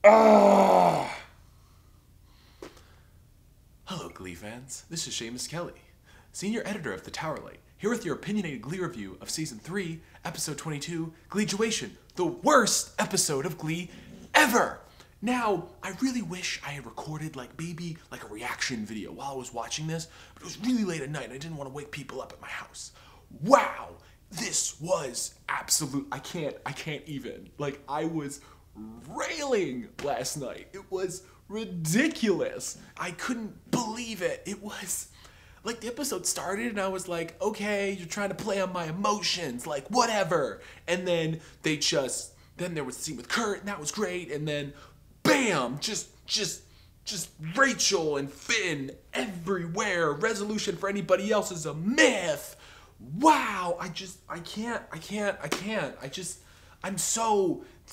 Ah! Hello, Glee fans. This is Shamus Kelley, senior editor of the Towerlight, here with your opinionated Glee review of Season 3, Episode 22, Glee-duation, the worst episode of Glee ever! Now, I really wish I had recorded maybe a reaction video while I was watching this, but it was really late at night and I didn't want to wake people up at my house. Wow! This was absolute, I can't even. I was railing last night. It was ridiculous. I couldn't believe it. It was, the episode started and I was like, okay, you're trying to play on my emotions, whatever. And then then there was the scene with Kurt and that was great. And then, bam, just Rachel and Finn everywhere. Resolution for anybody else is a myth. Wow,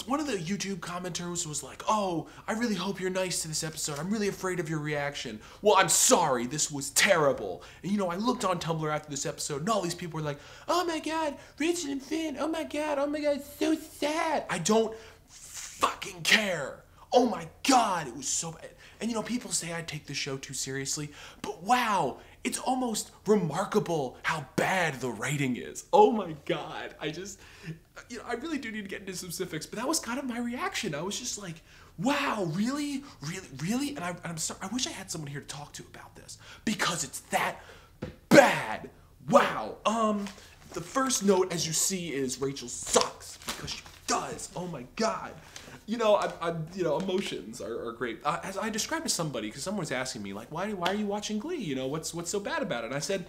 one of the YouTube commenters was like, oh, I really hope you're nice to this episode. I'm really afraid of your reaction. Well, I'm sorry, this was terrible. And I looked on Tumblr after this episode and all these people were like, oh my God, Rachel and Finn, oh my God, it's so sad. I don't fucking care. Oh my God, it was so bad. And people say I take the show too seriously, but wow, it's almost remarkable how bad the writing is. Oh my God, I really do need to get into some specifics, but that was kind of my reaction. I was just like, wow, really? And I'm sorry, I wish I had someone here to talk to about this, because it's that bad. Wow. The first note, as you see, is Rachel sucks, because she does. Oh my God. Emotions are great. As I described to somebody, because someone was asking me, why are you watching Glee? What's so bad about it? And I said,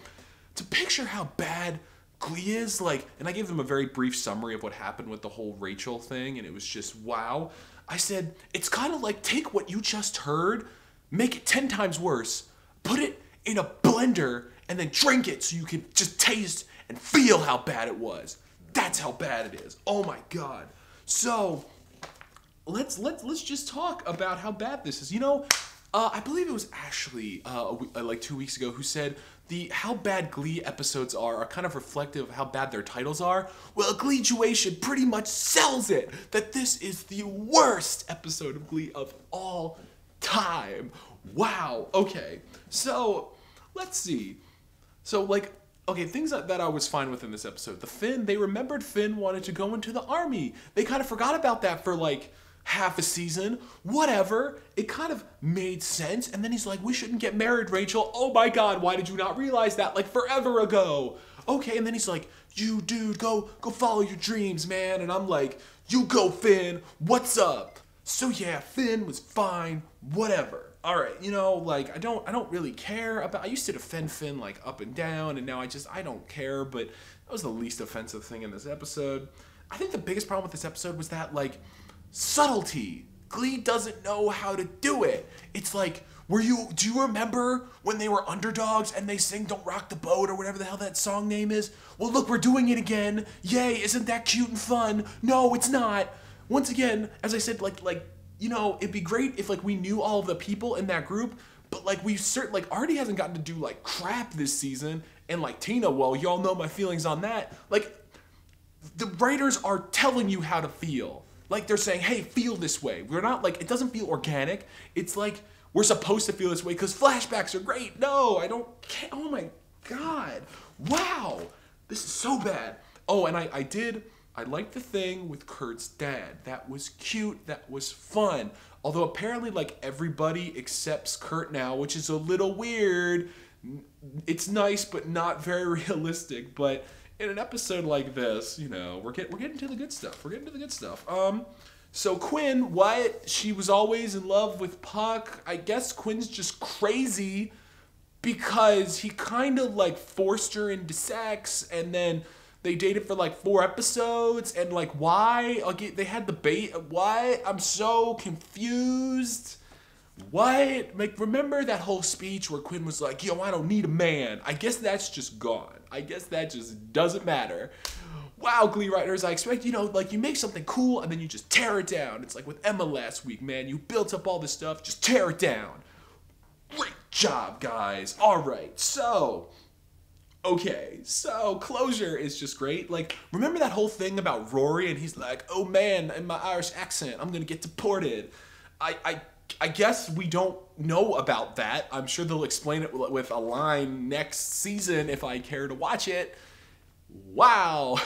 to picture how bad Glee is, and I gave them a very brief summary of what happened with the whole Rachel thing, and it was just, wow. I said, it's kind of like, take what you just heard, make it 10 times worse, put it in a blender, and then drink it so you can just taste and feel how bad it was. That's how bad it is. Oh my God. So, let's just talk about how bad this is. I believe it was Ashley 2 weeks ago who said how bad Glee episodes are kind of reflective of how bad their titles are. Well, Glee-duation pretty much sells it that this is the worst episode of Glee of all time. Wow. Okay. So let's see. So things that I was fine with in this episode. They remembered Finn wanted to go into the army. They kind of forgot about that for half a season, whatever. It kind of made sense. And then he's like, we shouldn't get married, Rachel. Oh my God, why did you not realize that forever ago? Okay, and then he's like, you dude, go follow your dreams, man. And I'm like, you go, Finn, what's up? So yeah, Finn was fine, whatever. All right, I don't really care about, I used to defend Finn up and down, and now I don't care, but that was the least offensive thing in this episode. I think the biggest problem with this episode was that subtlety. Glee doesn't know how to do it. It's do you remember when they were underdogs and they sing Don't Rock the Boat or whatever the hell that song name is? Well, look, we're doing it again. Yay, isn't that cute and fun? No, it's not. Once again, as I said, it'd be great if we knew all of the people in that group, but we certainly Artie hasn't gotten to do crap this season, and Tina, well, y'all know my feelings on that. The writers are telling you how to feel. They're saying, hey, feel this way. We're not it doesn't feel organic. It's we're supposed to feel this way because flashbacks are great. No, I don't care. Oh my God. Wow. This is so bad. Oh, and I liked the thing with Kurt's dad. That was cute. That was fun. Although apparently everybody accepts Kurt now, which is a little weird. It's nice, but not very realistic. But in an episode like this, we're getting to the good stuff. We're getting to the good stuff. So Quinn, what? She was always in love with Puck. I guess Quinn's just crazy because he kind of forced her into sex, and then they dated for 4 episodes, and why? They had the bait. What? I'm so confused. What? Remember that whole speech where Quinn was like, yo, I don't need a man. I guess that's just gone. I guess that just doesn't matter. Wow, Glee writers, I expect, you make something cool and then you just tear it down. It's like with Emma last week, man. You built up all this stuff, just tear it down. Great job, guys. All right, so Okay, so closure is just great. Like, remember that whole thing about Rory and he's like, oh man, in my Irish accent, I'm gonna get deported. I guess we don't know about that. I'm sure they'll explain it with a line next season if I care to watch it. Wow.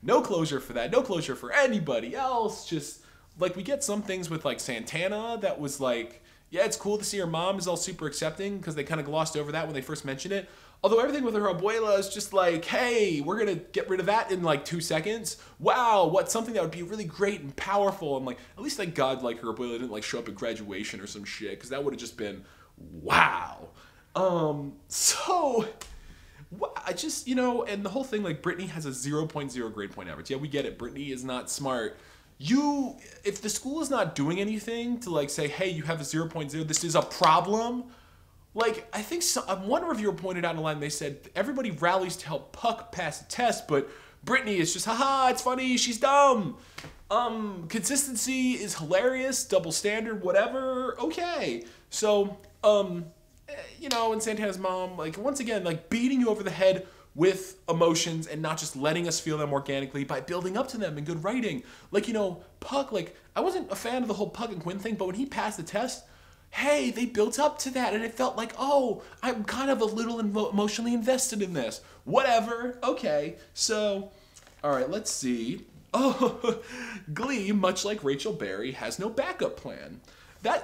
No closure for that. No closure for anybody else. Just, like, we get some things with, like, Santana that was, like, yeah, it's cool to see her mom is all super accepting because they kind of glossed over that when they first mentioned it. Although everything with her abuela is just like, hey, we're going to get rid of that in like 2 seconds. Wow, what's something that would be really great and powerful. I'm like, at least thank God like her abuela didn't like show up at graduation or some shit because that would have just been, wow. I just, you know, and the whole thing, like Brittany has a 0.0 grade point average. Yeah, we get it. Brittany is not smart. If the school is not doing anything to like say, hey, you have a 0.0, this is a problem. Like, I think one reviewer pointed out in a line, they said, everybody rallies to help Puck pass the test, but Brittany is just, haha, it's funny, she's dumb. Consistency is hilarious, double standard, whatever, okay. So, you know, and Santana's mom, like, once again, like, beating you over the head with emotions and not just letting us feel them organically by building up to them in good writing. Like, you know, Puck, like, I wasn't a fan of the whole Puck and Quinn thing, but when he passed the test, hey, they built up to that, and it felt like, oh, I'm kind of a little emotionally invested in this. Whatever, okay. So, all right, let's see. Oh, Glee, much like Rachel Berry, has no backup plan.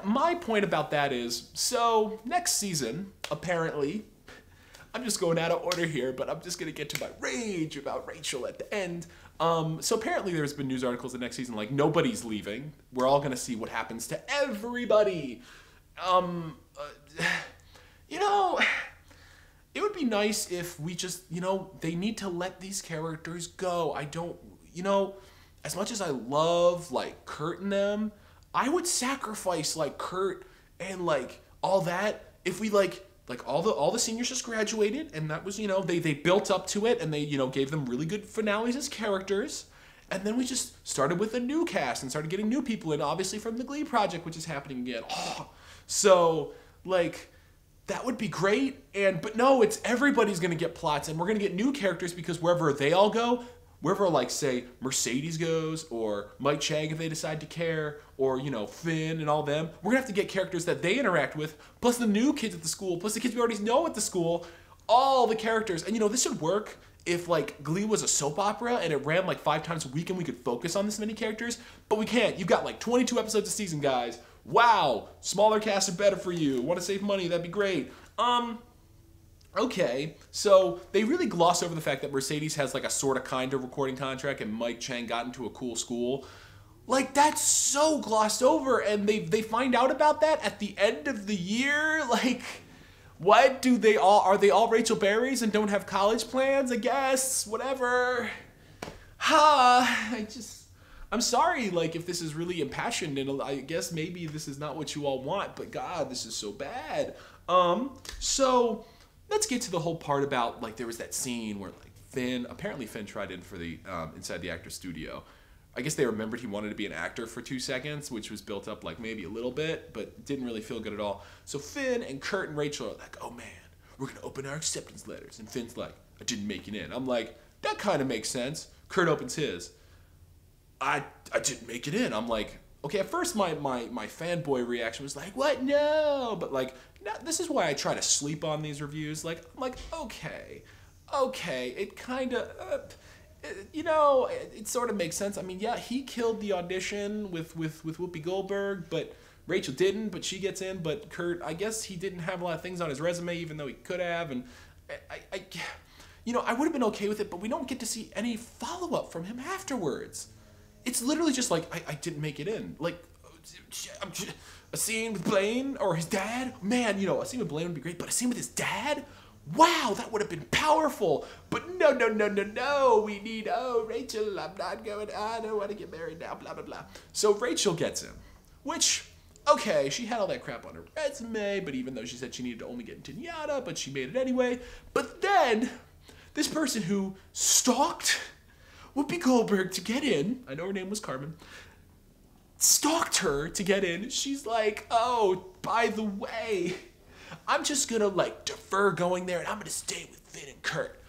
My point about that is, so next season, apparently, I'm just going out of order here, but I'm just going to get to my rage about Rachel at the end. So apparently there's been news articles the next season, like nobody's leaving. We're all going to see what happens to everybody. You know, it would be nice if we just, you know, they need to let these characters go. I don't, you know, as much as I love, like, Kurt and them, I would sacrifice, like, Kurt and, like, all that if we, like all the seniors just graduated, and that was, you know, they built up to it, and they, you know, gave them really good finales as characters. And then we just started with a new cast and started getting new people in, obviously from the Glee project, which is happening again. Oh, so, like, that would be great. But no, it's everybody's going to get plots, and we're going to get new characters because wherever they all go, wherever, like, say, Mercedes goes, or Mike Chang if they decide to care, or, you know, Finn and all them, we're going to have to get characters that they interact with, plus the new kids at the school, plus the kids we already know at the school, all the characters. And, you know, this would work if, like, Glee was a soap opera and it ran, like, 5 times a week and we could focus on this many characters, but we can't. You've got, like, 22 episodes a season, guys. Wow, smaller casts are better for you. Want to save money? That'd be great. Okay, so they really gloss over the fact that Mercedes has like a sort of kind of recording contract and Mike Chang got into a cool school. Like, that's so glossed over, and they find out about that at the end of the year? Like, what? Are they all Rachel Berrys and don't have college plans? I guess, whatever. I'm sorry, like, if this is really impassioned, and I guess maybe this is not what you all want, but God, this is so bad. So let's get to the whole part about, like, there was that scene where, like, apparently Finn tried in for the, Inside the Actor Studio. I guess they remembered he wanted to be an actor for 2 seconds, which was built up, like, maybe a little bit, but didn't really feel good at all. So Finn and Kurt and Rachel are like, oh man, we're gonna open our acceptance letters. And Finn's like, I didn't make it in. I'm like, that kind of makes sense. Kurt opens his. I didn't make it in. I'm like, okay, at first my fanboy reaction was like, what? No. But, like, this is why I try to sleep on these reviews. Like, I'm like, okay, it kind of, you know, it sort of makes sense. I mean, yeah, he killed the audition with Whoopi Goldberg, but Rachel didn't, but she gets in. But Kurt, I guess he didn't have a lot of things on his resume, even though he could have. And you know, I would have been okay with it, but we don't get to see any follow-up from him afterwards. It's literally just like, I didn't make it in. Like, a scene with Blaine or his dad? Man, you know, a scene with Blaine would be great, but a scene with his dad? Wow, that would have been powerful. But no. We need, Rachel, I don't want to get married now, blah, blah, blah. So Rachel gets him, which, okay, she had all that crap on her resume, but even though she said she needed to only get into Tignata, but she made it anyway. But then, this person who stalked Whoopi Goldberg to get in, I know her name was Carmen, stalked her to get in. She's like, oh, by the way, I'm just gonna, like, defer going there and I'm gonna stay with Finn and Kurt.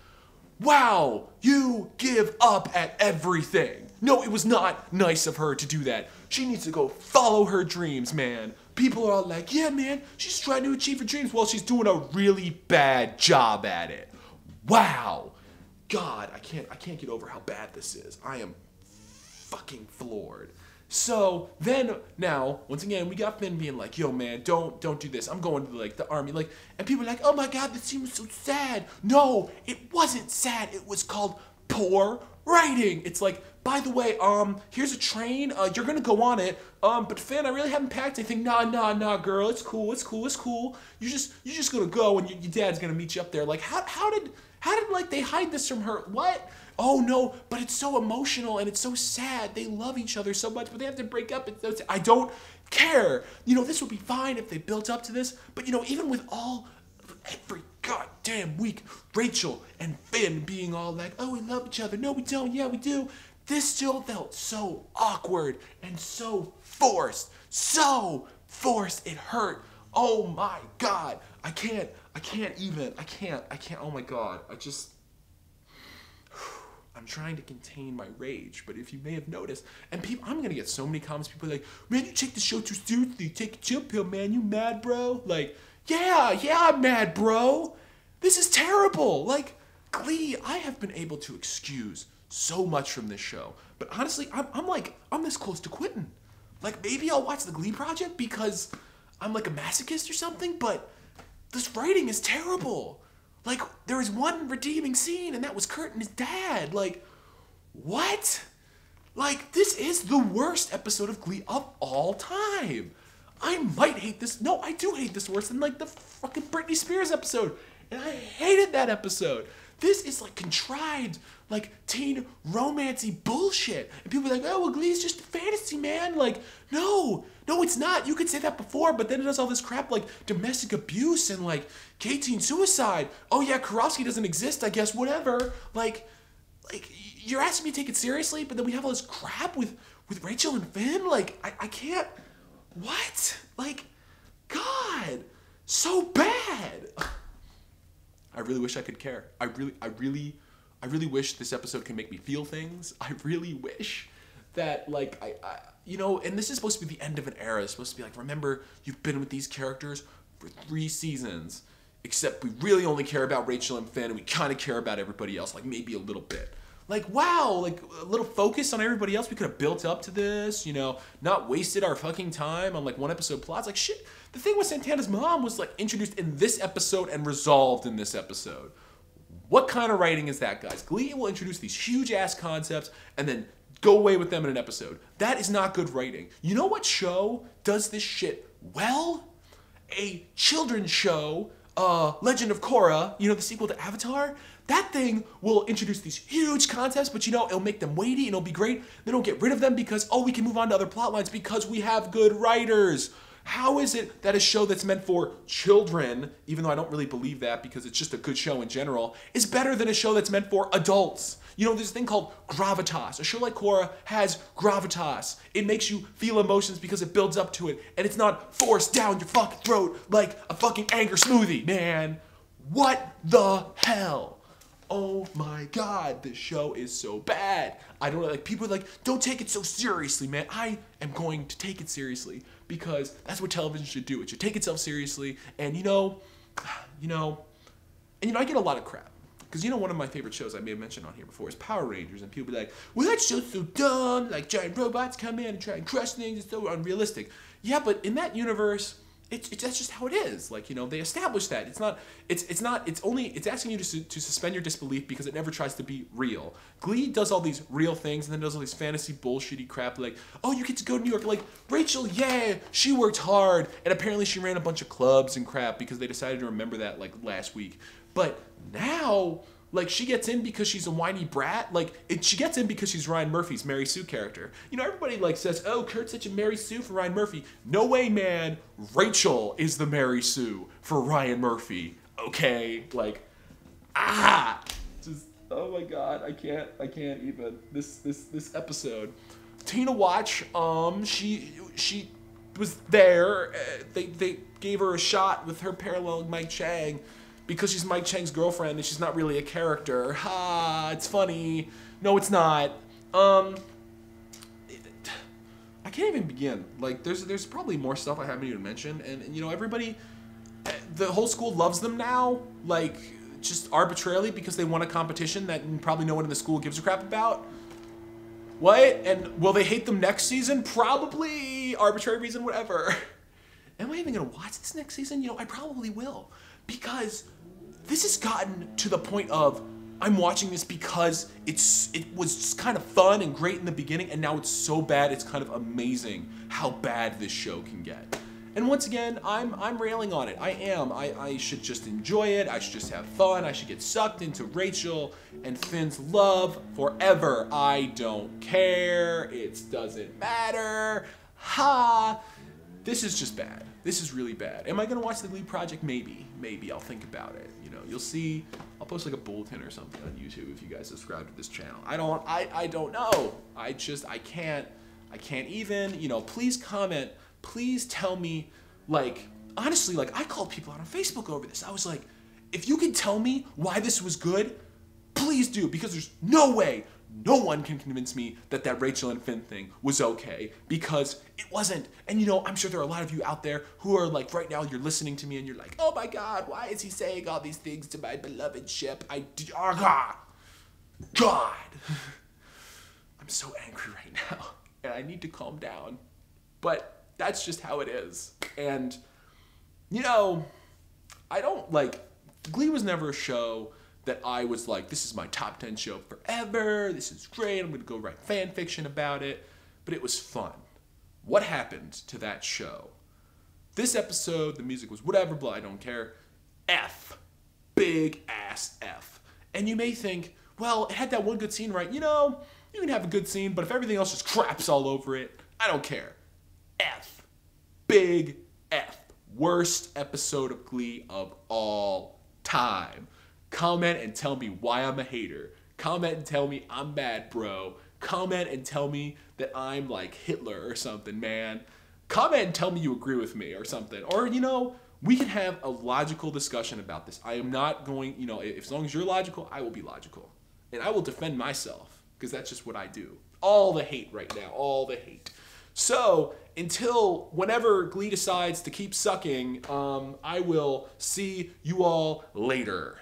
Wow, you give up at everything. No, it was not nice of her to do that. She needs to go follow her dreams, man. People are all like, yeah, man, she's trying to achieve her dreams. Well, she's doing a really bad job at it. Wow. God, I can't get over how bad this is. I am fucking floored. So then now, once again, we got Finn being like, yo, man, don't do this. I'm going to like the army. Like, and people are like, oh my God, this scene was so sad. No, it wasn't sad. It was called poor writing. It's like, by the way, here's a train. You're gonna go on it. But Finn, I really haven't packed anything. Nah, girl. It's cool. You're just gonna go, and your dad's gonna meet you up there. Like, how did like they hide this from her? What? Oh no, but it's so emotional and it's so sad. They love each other so much, but they have to break up. It's so sad. I don't care. You know, this would be fine if they built up to this. But you know, even with every goddamn week, Rachel and Finn being all like, oh, we love each other. No, we don't. Yeah, we do. This still felt so awkward and so forced. So forced. It hurt. Oh my God. I can't. Oh my God. I'm trying to contain my rage, but if you may have noticed, and people, I'm gonna get so many comments, people are like, man, you take the show too seriously. Take a chill pill, man. You mad, bro? Like, yeah, I'm mad, bro. This is terrible. Like, Glee, I have been able to excuse so much from this show, but honestly, I'm this close to quitting. Like, maybe I'll watch the Glee Project because I'm like a masochist or something, but this writing is terrible. Like, there was one redeeming scene, and that was Kurt and his dad. Like, what? Like, this is the worst episode of Glee of all time. I might hate this. No, I do hate this worse than, like, the fucking Britney Spears episode. And I hated that episode. This is, like, contrived, like, teen romancy bullshit. And people are like, oh, well, Glee's just fantasy, man. Like, no, it's not. You could say that before, but then it does all this crap like domestic abuse and, like, gay teen suicide. Oh, yeah, Karofsky doesn't exist, I guess, whatever. Like, you're asking me to take it seriously, but then we have all this crap with Rachel and Finn? Like, I can't. What? Like, God, so bad. I really wish I could care. I really wish this episode can make me feel things. I really wish that, like, I you know, and this is supposed to be the end of an era. It's supposed to be like, remember, you've been with these characters for 3 seasons, except we really only care about Rachel and Finn, and we kind of care about everybody else, like maybe a little bit. Like, wow, like a little focus on everybody else. We could have built up to this, you know, not wasted our fucking time on like 1 episode plots. Like, shit, the thing with Santana's mom was like introduced in this episode and resolved in this episode. What kind of writing is that, guys? Glee will introduce these huge ass concepts and then go away with them in an episode. That is not good writing. You know what show does this shit well? A children's show, Legend of Korra, you know, the sequel to Avatar. That thing will introduce these huge concepts, but you know, it'll make them weighty and it'll be great. They don't get rid of them because, oh, we can move on to other plot lines because we have good writers. How is it that a show that's meant for children, even though I don't really believe that because it's just a good show in general, is better than a show that's meant for adults? You know, there's a thing called gravitas. A show like Korra has gravitas. It makes you feel emotions because it builds up to it, and it's not forced down your fucking throat like a fucking anger smoothie, man. What the hell? Oh my God, this show is so bad. I don't know, like, people are like, don't take it so seriously, man. I am going to take it seriously because that's what television should do. It should take itself seriously. And I get a lot of crap. Because, you know, one of my favorite shows I may have mentioned on here before is Power Rangers, and people be like, well, that show's so dumb, like giant robots come in and try and crush things, it's so unrealistic. Yeah, but in that universe, that's just how it is. Like, you know, they established that. It's asking you to suspend your disbelief because it never tries to be real. Glee does all these real things and then does all these fantasy bullshitty crap like, oh, you get to go to New York. Like, Rachel, yeah, she worked hard and apparently she ran a bunch of clubs and crap because they decided to remember that like last week. But now, like, she gets in because she's a whiny brat. Like, she gets in because she's Ryan Murphy's Mary Sue character. You know, everybody, like, says, oh, Kurt's such a Mary Sue for Ryan Murphy. No way, man. Rachel is the Mary Sue for Ryan Murphy. Okay? Like, just, oh my God, I can't even. This episode. Tina Watch, she was there. They gave her a shot with her paralleling Mike Chang, because she's Mike Chang's girlfriend and she's not really a character. Ha, it's funny. No, it's not. I can't even begin. Like, there's probably more stuff I haven't even mentioned, and you know, everybody, the whole school loves them now, like, just arbitrarily because they won a competition that probably no one in the school gives a crap about. What? And will they hate them next season? Probably. Arbitrary reason, whatever. Am I even gonna watch this next season? You know, I probably will, because this has gotten to the point of I'm watching this because it was just kind of fun and great in the beginning, and now it's so bad it's kind of amazing how bad this show can get. And once again, I'm railing on it. I am. I should just enjoy it. I should just have fun. I should get sucked into Rachel and Finn's love forever. I don't care. It doesn't matter. Ha! This is just bad. This is really bad. Am I gonna watch the Glee project? Maybe. Maybe. I'll think about it. You know, you'll see. I'll post like a bulletin or something on YouTube if you guys subscribe to this channel. I don't know. I can't even. You know, please comment. Please tell me, like, honestly, like, I called people out on Facebook over this. I was like, if you can tell me why this was good, please do, because there's no way no one can convince me that that Rachel and Finn thing was okay, because it wasn't. And you know, I'm sure there are a lot of you out there who are like, right now you're listening to me and you're like, oh my God, why is he saying all these things to my beloved ship? God. I'm so angry right now and I need to calm down, but that's just how it is. And, you know, I don't, like, Glee was never a show that I was like, this is my top 10 show forever, this is great, I'm gonna go write fan fiction about it, but it was fun. What happened to that show? This episode, the music was whatever, blah, I don't care. F. Big ass F. And you may think, well, it had that one good scene, right? You know, you can have a good scene, but if everything else just craps all over it, I don't care. F. Big F. Worst episode of Glee of all time. Comment and tell me why I'm a hater. Comment and tell me I'm bad, bro. Comment and tell me that I'm like Hitler or something, man. Comment and tell me you agree with me or something. Or, you know, we can have a logical discussion about this. I am not going, you know, as long as you're logical, I will be logical. And I will defend myself, because that's just what I do. All the hate right now, all the hate. So, until whenever Glee decides to keep sucking, I will see you all later.